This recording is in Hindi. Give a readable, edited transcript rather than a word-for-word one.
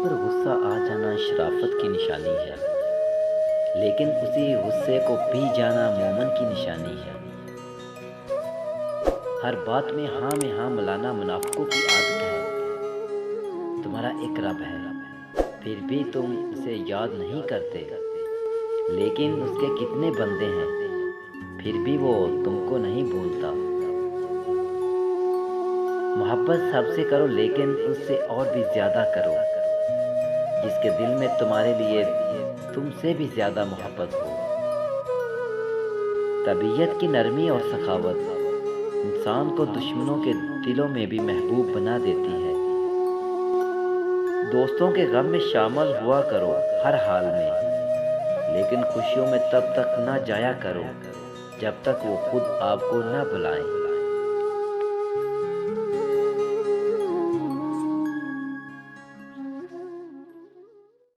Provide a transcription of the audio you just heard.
पर गुस्सा आ जाना शराफत की निशानी है, लेकिन उसी गुस्से को पी जाना मोमन की निशानी है। हर बात में हाँ मिलाना मुनाफिकों की आदत है। तुम्हारा एक रब है, फिर भी तुम उसे याद नहीं करते। लेकिन उसके कितने बंदे हैं, फिर भी वो तुमको नहीं भूलता। मोहब्बत सबसे करो, लेकिन उससे और भी ज़्यादा करो, जिसके दिल में तुम्हारे लिए तुमसे भी ज़्यादा मोहब्बत हो। तबीयत की नरमी और सखावत इंसान को दुश्मनों के दिलों में भी महबूब बना देती है। दोस्तों के गम में शामिल हुआ करो हर हाल में, लेकिन खुशियों में तब तक ना जाया करो जब तक वो खुद आपको ना बुलाएं।